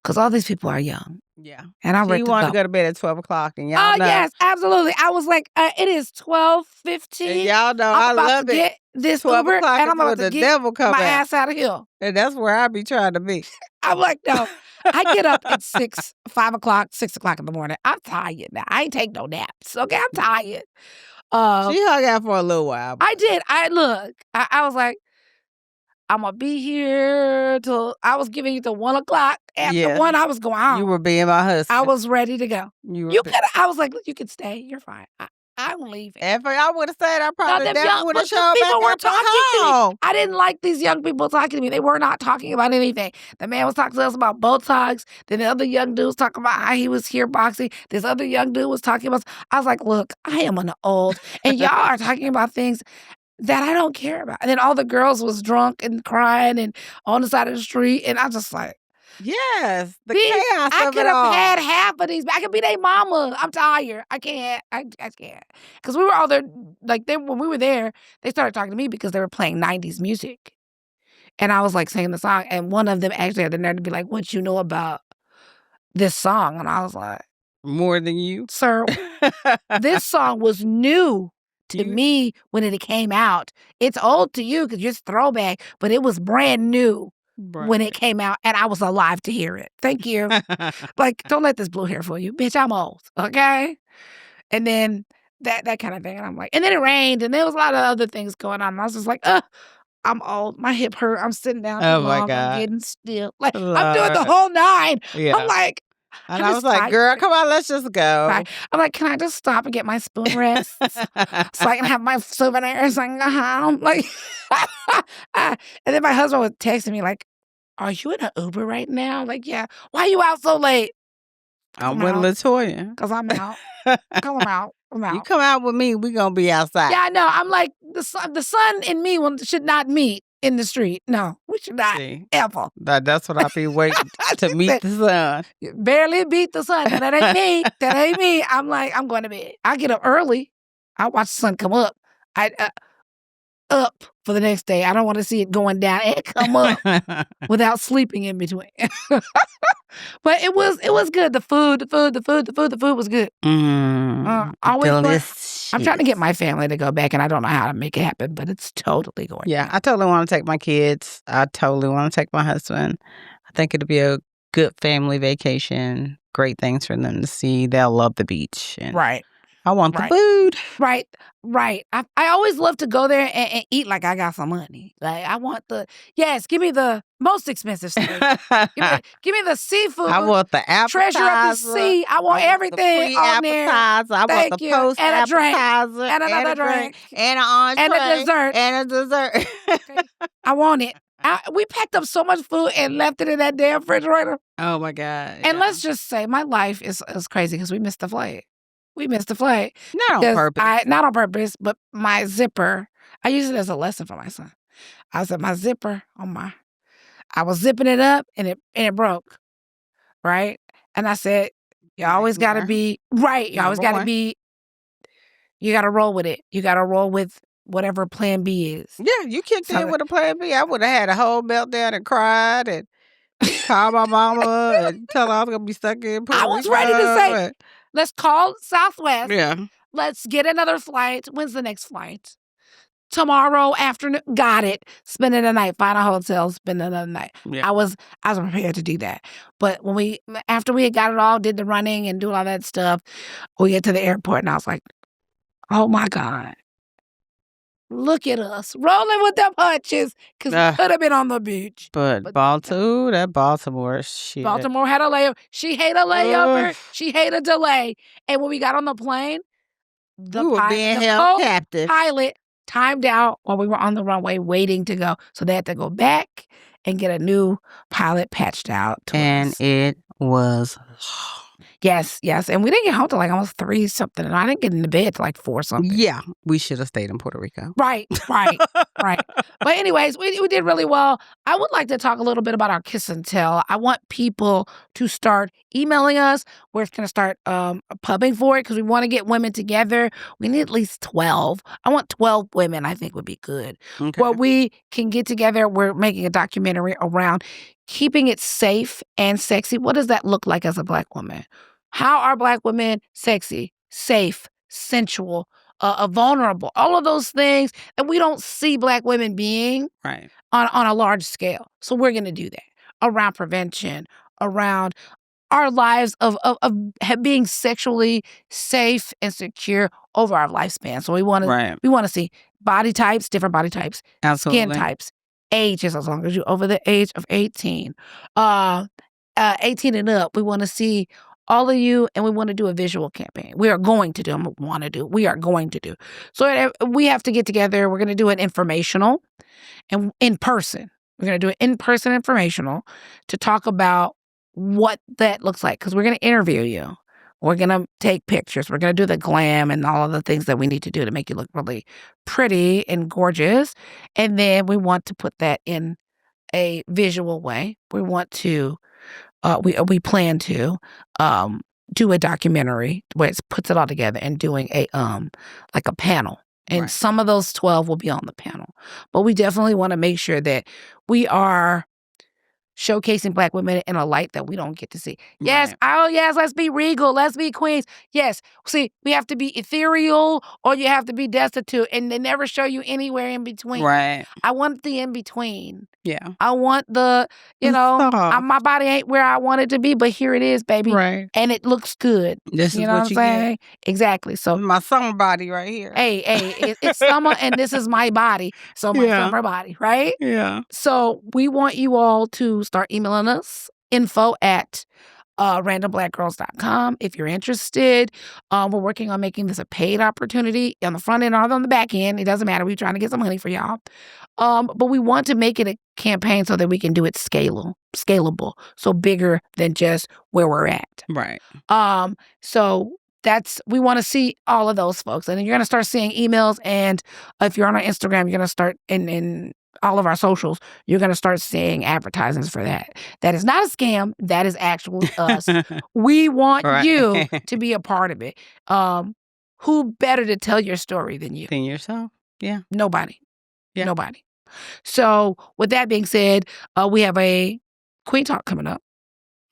Because all these people are young. Yeah. And I'm ready to go. You wanted to go to bed at 12 o'clock. And y'all know. Yes, absolutely. I was like, it is 12:15. And y'all know I love it. Get this 12 Uber, o'clock and I'm about the to get devil come my out. ass out of here. And that's where I be trying to be. I'm like, no. I get up at 5 o'clock, 6 o'clock in the morning. I'm tired now. I ain't take no naps. Okay, I'm tired. She hung out for a little while. I did. I was like, I'm gonna be here till I was giving you till 1 o'clock. After 1, I was going home. You were being my husband. I was ready to go. I was like, you can stay. You're fine. I'm leaving. If I would have stayed, I probably never would have showed people back were up talking to home. me. I didn't like these young people talking to me. They were not talking about anything. The man was talking to us about Botox. Then the other young dude was talking about how he was here boxing. This other young dude was talking about. I was like, look, I am an old, and y'all are talking about things that I don't care about. And then all the girls was drunk and crying and on the side of the street, and I just like. Yes, the chaos I of could it all. have had half of these. I could be their mama. I'm tired. I can't. I can't. Because we were all there. Like when we were there, they started talking to me because they were playing 90s music, and I was like singing the song. And one of them actually had the nerve to be like, "What you know about this song?" And I was like, "More than you, sir. This song was new to me when it came out. It's old to you because you're throwback, but it was brand new." When it came out, and I was alive to hear it. Thank you. Like, don't let this blue hair fool you. Bitch, I'm old, okay? And then that kind of thing. And I'm like, and then it rained, and there was a lot of other things going on. And I was just like, I'm old. My hip hurt. I'm sitting down too long. God. I'm getting still. Like, I'm doing the whole 9. Yeah. I'm like, and I was like, girl, come on, let's just go. I'm like, can I just stop and get my spoon rests so I can have my souvenirs and go home? Like, and then my husband was texting me like, are you in an Uber right now? Like, yeah. Why are you out so late? I'm with LaToya. Because I'm out. I'm out. You come out with me, we're going to be outside. Yeah, I know. I'm like, the sun and me should not meet in the street. No, we should not ever. That's what I be waiting to meet the sun. You barely beat the sun. That ain't me. That ain't me. I'm like, I'm going to bed. I get up early. I watch the sun come up. Up for the next day. I don't want to see it going down and come up without sleeping in between. But it was good. The food was good. Delicious. I'm trying to get my family to go back, and I don't know how to make it happen, but it's totally going. Yeah, I totally want to take my kids. I totally want to take my husband. I think it'll be a good family vacation. Great things for them to see. They'll love the beach. And right. I want the food. Right. I always love to go there and eat like I got some money. Like I want give me the most expensive steak. give me the seafood. I want the appetizer. Treasure of the sea. I want everything on there. I want the post and appetizer. And another drink. And an entree. And a dessert. And a dessert. Okay. I want it. We packed up so much food and left it in that damn refrigerator. Oh my God. And let's just say my life is crazy because we missed the flight. We missed the flight. Not on purpose. Not on purpose, but my zipper, I use it as a lesson for my son. I said my zipper I was zipping it up and it broke. Right? And I said, you always got to be right. You always got to be, you got to roll with it. You got to roll with whatever plan B is. Yeah, you kicked in with a plan B. I would have had a whole meltdown and cried and called my mama and tell her I was going to be stuck in Puerto Rico. I was ready to say, let's call Southwest. Yeah. Let's get another flight. When's the next flight? Tomorrow afternoon. Got it. Spending the night. Find a hotel. Spend another night. Yeah. I was prepared to do that. But after we had got it all, did the running and do all that stuff, we get to the airport and I was like, oh my God. Look at us rolling with the punches because we could have been on the beach. But Baltimore shit. Baltimore had a layover. She hated a layover. She hated a delay. And when we got on the plane, we were being held captive. Pilot timed out while we were on the runway waiting to go. So they had to go back and get a new pilot patched out. And it was Yes. And we didn't get home till like almost 3 something. And I didn't get into bed till like 4 something. Yeah. We should have stayed in Puerto Rico. Right. But anyways, we did really well. I would like to talk a little bit about our Kiss and Tell. I want people to start emailing us. We're going to start pubbing for it because we want to get women together. We need at least 12. I want 12 women, I think would be good. Okay. Where we can get together. We're making a documentary around keeping it safe and sexy. What does that look like as a Black woman? How are Black women sexy, safe, sensual, vulnerable? All of those things that we don't see Black women being on a large scale. So we're going to do that around prevention, around our lives of being sexually safe and secure over our lifespan. So we want to see body types, different body types, skin types, ages, as long as you're over the age of 18. 18 and up, we want to see all of you, and we want to do a visual campaign. We are going to do. We are going to do. So we have to get together. We're going to do an informational, and in person. We're going to do an in-person informational to talk about what that looks like, because we're going to interview you. We're going to take pictures. We're going to do the glam and all of the things that we need to do to make you look really pretty and gorgeous. And then we want to put that in a visual way. We want to, we plan to do a documentary where it puts it all together and doing a like a panel. And some of those 12 will be on the panel. But we definitely want to make sure that we are showcasing Black women in a light that we don't get to see. Yes, yes, let's be regal, let's be queens. Yes, see, we have to be ethereal or you have to be destitute, and they never show you anywhere in between. Right. I want the in between. Yeah. I want the, my body ain't where I want it to be, but here it is, baby. Right. And it looks good. This is what you saying? Get. Exactly. So my summer body right here. Hey, it's summer and this is my body. So my summer body, right? Yeah. So we want you all to start emailing us info@ randomblackgirls.com if you're interested. We're working on making this a paid opportunity on the front end or on the back end. It doesn't matter. We're trying to get some money for y'all. But we want to make it a campaign so that we can do it scalable, so bigger than just where we're at. Right. So we want to see all of those folks. And then you're going to start seeing emails. And if you're on our Instagram, you're going to start in all of our socials, you're going to start seeing advertisements for that. That is not a scam. That is actually us. We want you to be a part of it. Who better to tell your story than you? Than yourself? Yeah. Nobody. Yeah. Nobody. So with that being said, we have a Queen Talk coming up.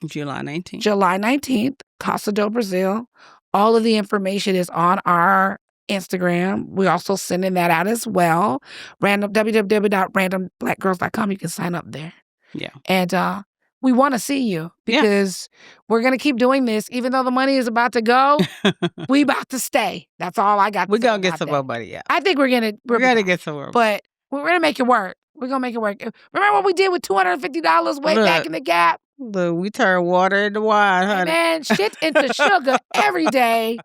July 19th. July 19th, Casa do Brazil. All of the information is on our Instagram. We're also sending that out as well. www.randomblackgirls.com. You can sign up there. Yeah. And we want to see you because we're going to keep doing this. Even though the money is about to go, we about to stay. That's all I got to say. We're going to get some more money, yeah. I think we're going to get some more. But we're going to make it work. We're going to make it work. Remember what we did with $250 way back in the Gap? Look, we turn water into wine, honey. Man, shit into sugar every day.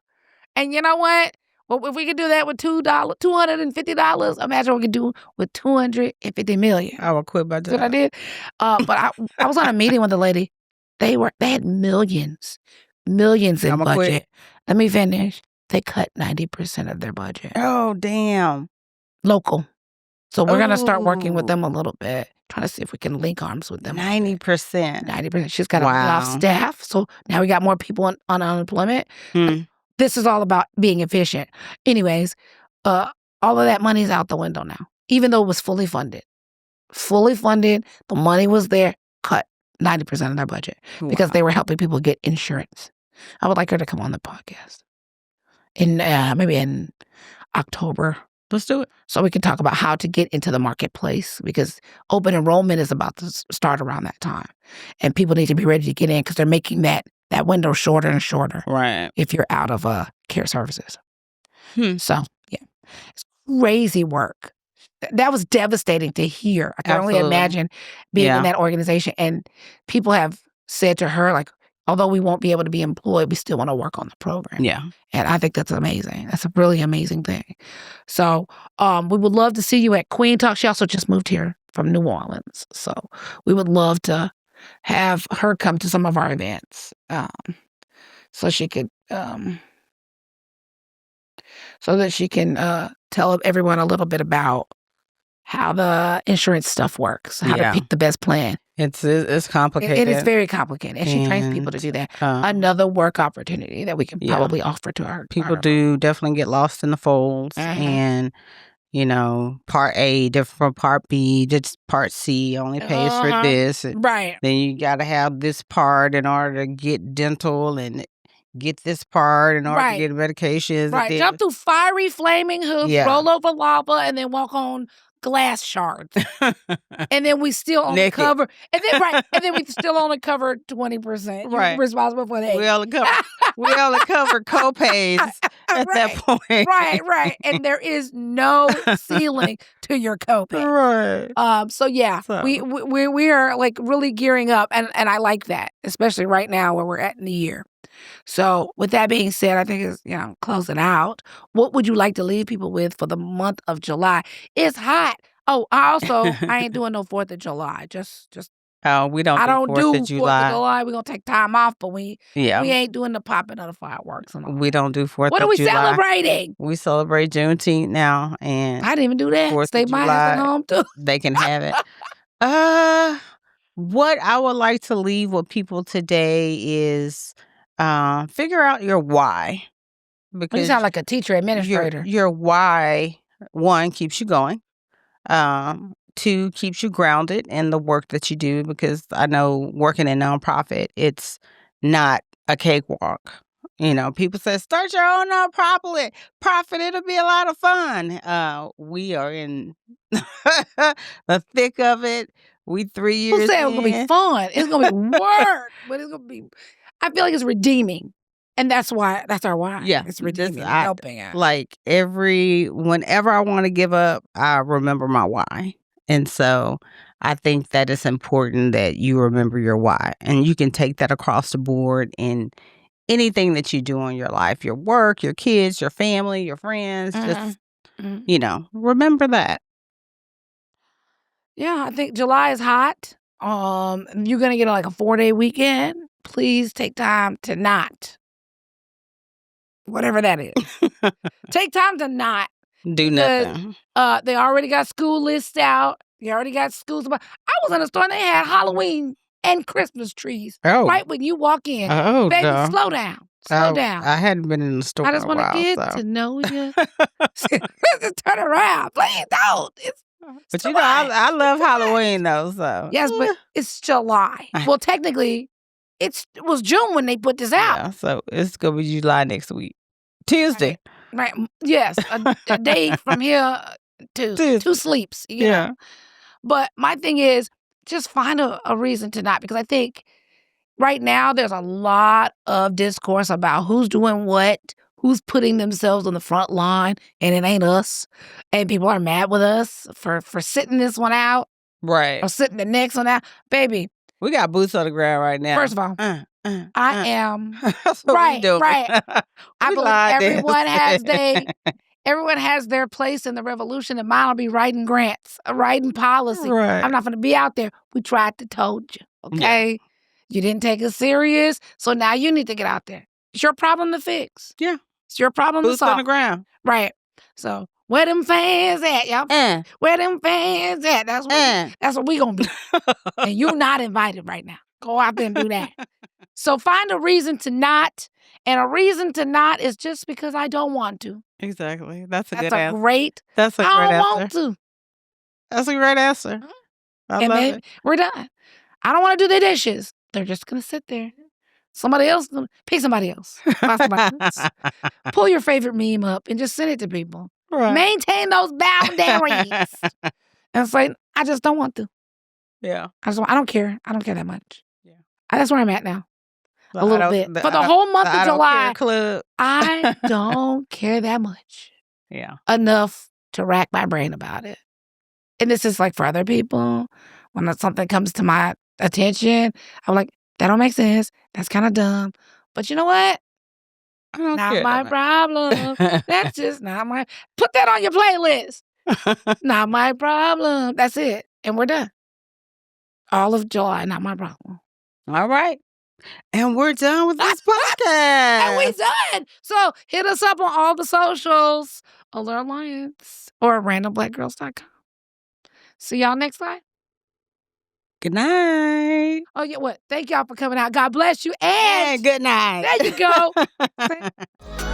And you know what? Well, if we could do that with $250, imagine what we could do with $250 million. I would quit my job. That's what I did. But I was on a meeting with a lady. They had millions in budget. Quit. Let me finish. They cut 90% of their budget. Oh, damn. Local. So we're going to start working with them a little bit, trying to see if we can link arms with them. 90%. 90%. She's got a lot of staff. So now we got more people on unemployment. This is all about being efficient. Anyways, all of that money is out the window now, even though it was fully funded. The money was there, cut 90% of their budget because they were helping people get insurance. I would like her to come on the podcast maybe in October. Let's do it. So we can talk about how to get into the marketplace because open enrollment is about to start around that time. And people need to be ready to get in because they're making that window shorter and shorter. Right. If you're out of care services. So, yeah. It's crazy work. That was devastating to hear. I can only imagine being in that organization. And people have said to her, like, although we won't be able to be employed, we still want to work on the program. Yeah. And I think that's amazing. That's a really amazing thing. So we would love to see you at Queen Talk. She also just moved here from New Orleans. So we would love to have her come to some of our events so she could so that she can tell everyone a little bit about how the insurance stuff works, how to pick the best plan. It's complicated. It is very complicated. And she trains people to do that. Another work opportunity that we can probably offer to our people do definitely get lost in the folds. And, part A different from part B, just part C only pays for this. Right. Then you got to have this part in order to get dental and get this part in order to get medications. Right. Jump through fiery flaming hoops, roll over lava, and then walk on glass shards. And then we still only Naked. cover, and then we still only cover 20%. You're Right. responsible for that. We only cover co-pays at that point. Right. And there is no ceiling to your copay. Right. So yeah, So. we are like really gearing up, and I like that, especially right now where we're at in the year. So with that being said, I think it's, closing out. What would you like to leave people with for the month of July? It's hot. Oh, I ain't doing no 4th of July. Just Oh, we don't. I don't do 4th 4th of July. of July. We're gonna take time off, but we Yeah. ain't doing the popping of the fireworks and all. We don't do 4th What of are we July. celebrating? We celebrate Juneteenth now, and I didn't even do that. 4th Stay of my ass at July, home too. they can have it. What I would like to leave with people today is figure out your why. Because You sound like a teacher administrator. Your why, 1, keeps you going. 2, keeps you grounded in the work that you do, because I know working in nonprofit, it's not a cakewalk. People say, start your own nonprofit. It'll be a lot of fun. We are in the thick of it. We 3 years Who said it was going to be fun? It's going to be work, but it's going to be, I feel like it's redeeming. And that's our why. Yeah. It's redeeming, helping out. Like whenever I want to give up, I remember my why. And so I think that it's important that you remember your why. And you can take that across the board in anything that you do in your life, your work, your kids, your family, your friends. Just, remember that. Yeah, I think July is hot. You're going to get like a 4-day weekend. Please take time to not. Whatever that is. Take time to not do nothing. They already got school lists out. They already got schools. I was in a store and they had Halloween and Christmas trees. Oh. Right when you walk in. Oh, baby, no. slow down. Slow down. I hadn't been in the store I just in a while. want to get to know you. Just turn around. Please don't. But I love Halloween though. So yes, but it's July. Well, technically, it was June when they put this out. Yeah, so it's gonna be July next week, Tuesday. Right. Yes, a day from here to Tuesday. 2 sleeps. You know? But my thing is, just find a reason to not, because I think right now there's a lot of discourse about who's doing what, who's putting themselves on the front line, and it ain't us. And people are mad with us for sitting this one out. Right. Or sitting the next one out. Baby. We got boots on the ground right now. First of all, I am. That's what right, we doing. right. I believe everyone has their place in the revolution, and mine will be writing grants, writing policy. Right. I'm not going to be out there. We tried to told you, okay? Yeah. You didn't take us serious, so now you need to get out there. It's your problem to fix. Yeah. It's your problem boots to solve. On the ground. Right. So where them fans at, y'all? Where them fans at? That's what we going to be. And you're not invited right now. Go out there and do that. So find a reason to not. And a reason to not is just because I don't want to. Exactly. That's a good answer. That's a great answer. I don't want to. That's a great answer. I love it. We're done. I don't want to do the dishes. They're just going to sit there. Somebody else, pick somebody else. Find somebody else. Pull your favorite meme up and just send it to people. Right. Maintain those boundaries. And it's like, I just don't want to. Yeah. I don't care. I don't care that much. Yeah. That's where I'm at now. A little bit. For the whole month of July, club. I don't care that much. Yeah. Enough to rack my brain about it. And this is like for other people. When something comes to my attention, I'm like, that don't make sense. That's kind of dumb. But you know what? Not my problem. That's just not my... Put that on your playlist. Not my problem. That's it. And we're done. All of July, not my problem. All right. And we're done with this podcast. And we done. So hit us up on all the socials. Allure Alliance or randomblackgirls.com. See y'all next time. Good night. Oh, yeah, what? Thank y'all for coming out. God bless you. And good night. there you go.